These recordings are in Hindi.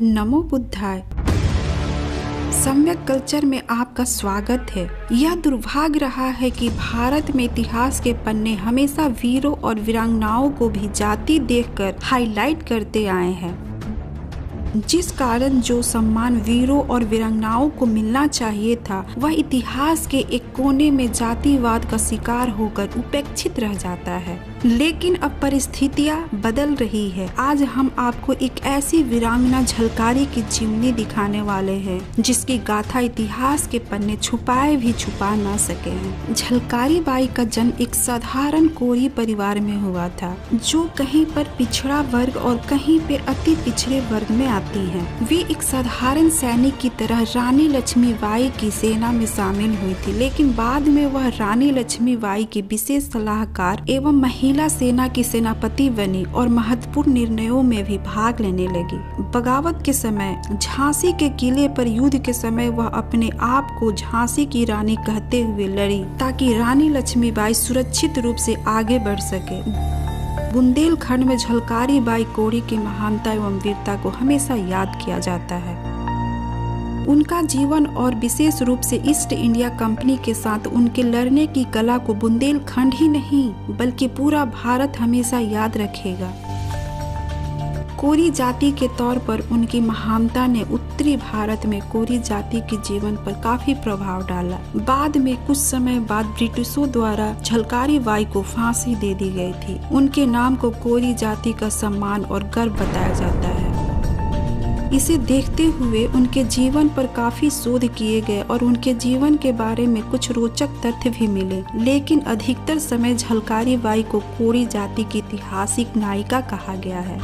नमो बुद्धाय। सम्यक कल्चर में आपका स्वागत है। यह दुर्भाग्य रहा है कि भारत में इतिहास के पन्ने हमेशा वीरों और वीरांगनाओं को भी जाति देखकर हाईलाइट करते आए हैं, जिस कारण जो सम्मान वीरों और वीरांगनाओं को मिलना चाहिए था वह इतिहास के एक कोने में जातिवाद का शिकार होकर उपेक्षित रह जाता है। लेकिन अब परिस्थितियां बदल रही है। आज हम आपको एक ऐसी वीरांगना झलकारी की जीवनी दिखाने वाले हैं जिसकी गाथा इतिहास के पन्ने छुपाए भी छुपा ना सके हैं। झलकारी बाई का जन्म एक साधारण कोरी परिवार में हुआ था, जो कहीं पर पिछड़ा वर्ग और कहीं पे अति पिछड़े वर्ग में आती है। वे एक साधारण सैनिक की तरह रानी लक्ष्मीबाई की सेना में शामिल हुई थी, लेकिन बाद में वह रानी लक्ष्मीबाई की विशेष सलाहकार एवं महिला सेना की सेनापति बनी और महत्वपूर्ण निर्णयों में भी भाग लेने लगी। बगावत के समय झांसी के किले पर युद्ध के समय वह अपने आप को झांसी की रानी कहते हुए लड़ी ताकि रानी लक्ष्मीबाई सुरक्षित रूप से आगे बढ़ सके। बुंदेलखंड में झलकारी बाई कोरी की महानता एवं वीरता को हमेशा याद किया जाता है। उनका जीवन और विशेष रूप से ईस्ट इंडिया कंपनी के साथ उनके लड़ने की कला को बुंदेलखंड ही नहीं बल्कि पूरा भारत हमेशा याद रखेगा। कोरी जाति के तौर पर उनकी महानता ने उत्तरी भारत में कोरी जाति के जीवन पर काफी प्रभाव डाला। बाद में कुछ समय बाद ब्रिटिशों द्वारा झलकारी बाई को फांसी दे दी गई थी। उनके नाम को कोरी जाति का सम्मान और गर्व बताया जाता है। इसे देखते हुए उनके जीवन पर काफी शोध किए गए और उनके जीवन के बारे में कुछ रोचक तथ्य भी मिले, लेकिन अधिकतर समय झलकारी बाई को कोरी जाति की ऐतिहासिक नायिका कहा गया है।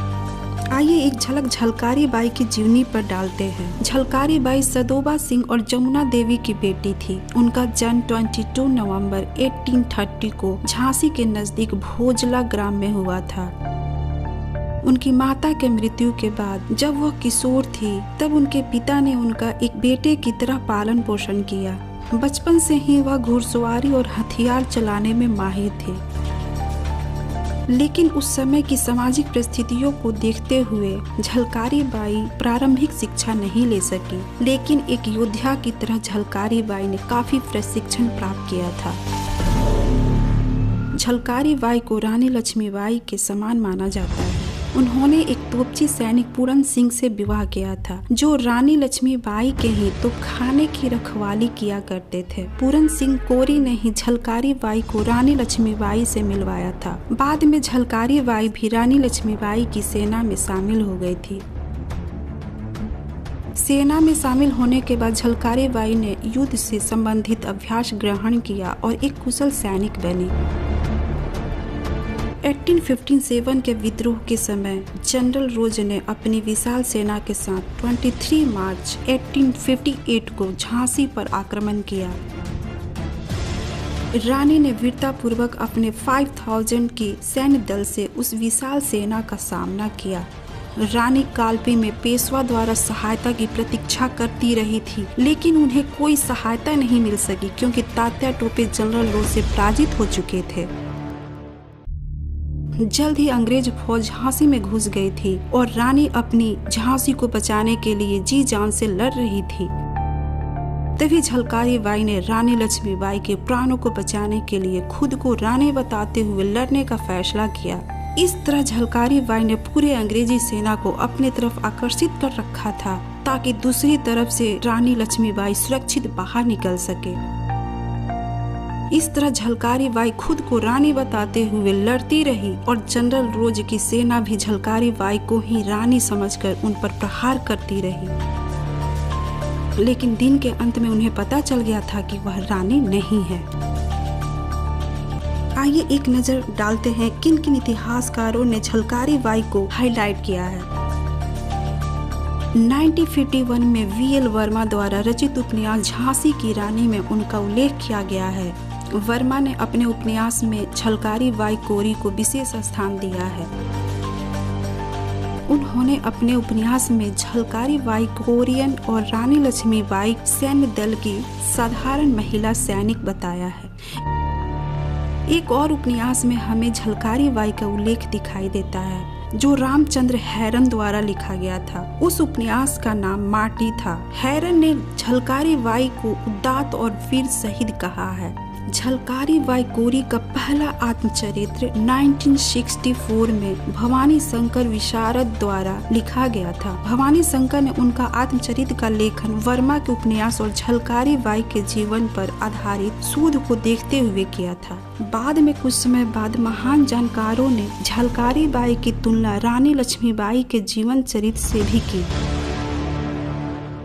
आइए एक झलक झलकारी बाई की जीवनी पर डालते हैं। झलकारी बाई सदोबा सिंह और जमुना देवी की बेटी थी। उनका जन्म 22 नवंबर 1830 को झांसी के नजदीक भोजला ग्राम में हुआ था। उनकी माता के मृत्यु के बाद जब वह किशोर थी तब उनके पिता ने उनका एक बेटे की तरह पालन पोषण किया। बचपन से ही वह घुड़सवारी और हथियार चलाने में माहिर थे, लेकिन उस समय की सामाजिक परिस्थितियों को देखते हुए झलकारी बाई प्रारंभिक शिक्षा नहीं ले सकी, लेकिन एक योद्धा की तरह झलकारी बाई ने काफी प्रशिक्षण प्राप्त किया था। झलकारी बाई को रानी लक्ष्मीबाई के समान माना जाता है। उन्होंने एक तोपची सैनिक पूरन सिंह से विवाह किया था, जो रानी लक्ष्मीबाई के ही तो खाने की रखवाली किया करते थे। पूरन सिंह कोरी ने ही झलकारी बाई को रानी लक्ष्मीबाई से मिलवाया था। बाद में झलकारी बाई भी रानी लक्ष्मीबाई की सेना में शामिल हो गई थी। सेना में शामिल होने के बाद झलकारी बाई ने युद्ध से संबंधित अभ्यास ग्रहण किया और एक कुशल सैनिक बनी। 1857 के विद्रोह के समय जनरल रोज ने अपनी विशाल सेना के साथ 23 मार्च 1858 को झांसी पर आक्रमण किया। रानी ने वीरतापूर्वक अपने 5000 की सैन्य दल से उस विशाल सेना का सामना किया। रानी कालपी में पेशवा द्वारा सहायता की प्रतीक्षा करती रही थी, लेकिन उन्हें कोई सहायता नहीं मिल सकी क्योंकि तात्या टोपे जनरल रोज से पराजित हो चुके थे। जल्द ही अंग्रेज फौज झांसी में घुस गई थी और रानी अपनी झांसी को बचाने के लिए जी जान से लड़ रही थी। तभी झलकारी बाई ने रानी लक्ष्मीबाई के प्राणों को बचाने के लिए खुद को रानी बताते हुए लड़ने का फैसला किया। इस तरह झलकारी बाई ने पूरे अंग्रेजी सेना को अपने तरफ आकर्षित कर रखा था ताकि दूसरी तरफ से रानी लक्ष्मीबाई सुरक्षित बाहर निकल सके। इस तरह झलकारी बाई खुद को रानी बताते हुए लड़ती रही और जनरल रोज की सेना भी झलकारी बाई को ही रानी समझकर उन पर प्रहार करती रही, लेकिन दिन के अंत में उन्हें पता चल गया था कि वह रानी नहीं है। आइए एक नजर डालते हैं किन किन इतिहासकारों ने झलकारी बाई को हाईलाइट किया है। 1951 में VL वर्मा द्वारा रचित उपन्यास झांसी की रानी में उनका उल्लेख किया गया है। वर्मा ने अपने उपन्यास में झलकारी बाई कोरी को विशेष स्थान दिया है। उन्होंने अपने उपन्यास में झलकारी बाई कोरियन और रानी लक्ष्मीबाई सैन्य दल की साधारण महिला सैनिक बताया है। एक और उपन्यास में हमें झलकारी बाई का उल्लेख दिखाई देता है। जो रामचंद्र हैरन द्वारा लिखा गया था। उस उपन्यास का नाम माटी था। हैरन ने झलकारी बाई को उदात्त और वीर शहीद कहा है। झलकारी बाई कोरी का पहला आत्मचरित्र 1964 में भवानी शंकर विशारद द्वारा लिखा गया था। भवानी शंकर ने उनका आत्मचरित्र का लेखन वर्मा के उपन्यास और झलकारी बाई के जीवन पर आधारित शोध को देखते हुए किया था। बाद में कुछ समय बाद महान जानकारों ने झलकारी बाई की तुलना रानी लक्ष्मीबाई के जीवन चरित्र से भी की।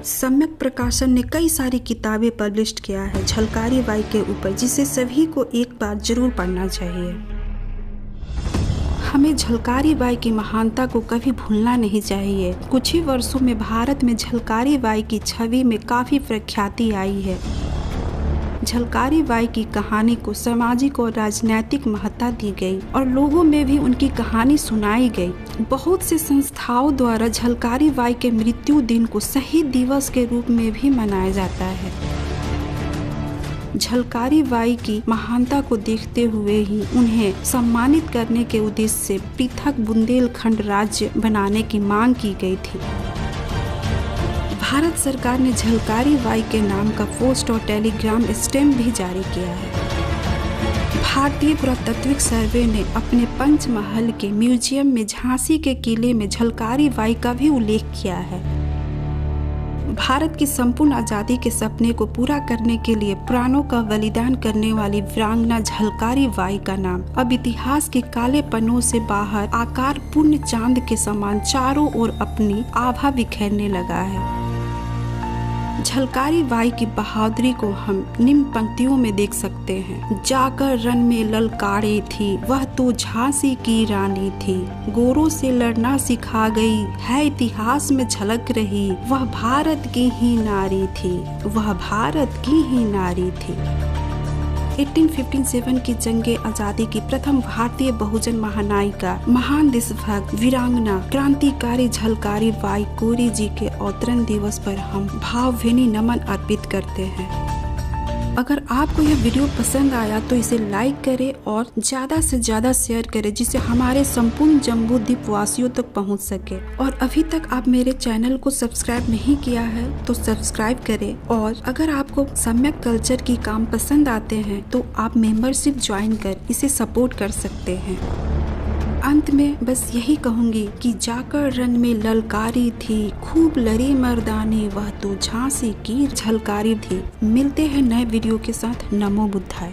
सम्यक प्रकाशन ने कई सारी किताबें पब्लिश किया है झलकारी बाई के ऊपर, जिसे सभी को एक बार जरूर पढ़ना चाहिए। हमें झलकारी बाई की महानता को कभी भूलना नहीं चाहिए। कुछ ही वर्षों में भारत में झलकारी बाई की छवि में काफी प्रख्याति आई है। झलकारी बाई की कहानी को सामाजिक और राजनैतिक महत्ता दी गई और लोगों में भी उनकी कहानी सुनाई गई। बहुत से संस्थाओं द्वारा झलकारी बाई के मृत्यु दिन को शहीद दिवस के रूप में भी मनाया जाता है। झलकारी बाई की महानता को देखते हुए ही उन्हें सम्मानित करने के उद्देश्य से पृथक बुंदेलखंड राज्य बनाने की मांग की गई थी। भारत सरकार ने झलकारी बाई के नाम का पोस्ट और टेलीग्राम स्टैम्प भी जारी किया है। भारतीय पुरातत्विक सर्वे ने अपने पंचमहल के म्यूजियम में झांसी के किले में झलकारी बाई का भी उल्लेख किया है। भारत की संपूर्ण आजादी के सपने को पूरा करने के लिए प्राणों का बलिदान करने वाली वीरांगना झलकारी बाई का नाम अब इतिहास के काले पन्नों से बाहर आकार पूर्ण चांद के समान चारों ओर अपनी आभा बिखेरने लगा है। झलकारी बाई की बहादुरी को हम निम्न पंक्तियों में देख सकते हैं। जाकर रण में ललकारे थी, वह तो झांसी की रानी थी। गोरों से लड़ना सिखा गई, है इतिहास में झलक रही। वह भारत की ही नारी थी, वह भारत की ही नारी थी। 1857 की जंगे आजादी की प्रथम भारतीय बहुजन महानायिका, महान देशभक्त, वीरांगना, क्रांतिकारी झलकारी बाई कोरी जी के अवतरण दिवस पर हम भावभीनी नमन अर्पित करते हैं। अगर आपको यह वीडियो पसंद आया तो इसे लाइक करें और ज़्यादा से ज़्यादा शेयर करें, जिससे हमारे संपूर्ण जम्बू द्वीप वासियों तक पहुंच सके। और अभी तक आप मेरे चैनल को सब्सक्राइब नहीं किया है तो सब्सक्राइब करें। और अगर आपको सम्यक कल्चर की काम पसंद आते हैं तो आप मेंबरशिप ज्वाइन कर इसे सपोर्ट कर सकते हैं। अंत में बस यही कहूँगी कि जाकर रण में ललकारी थी, खूब लड़ी मर्दानी, वह तो झांसी की झलकारी थी। मिलते हैं नए वीडियो के साथ। नमो बुद्धाय।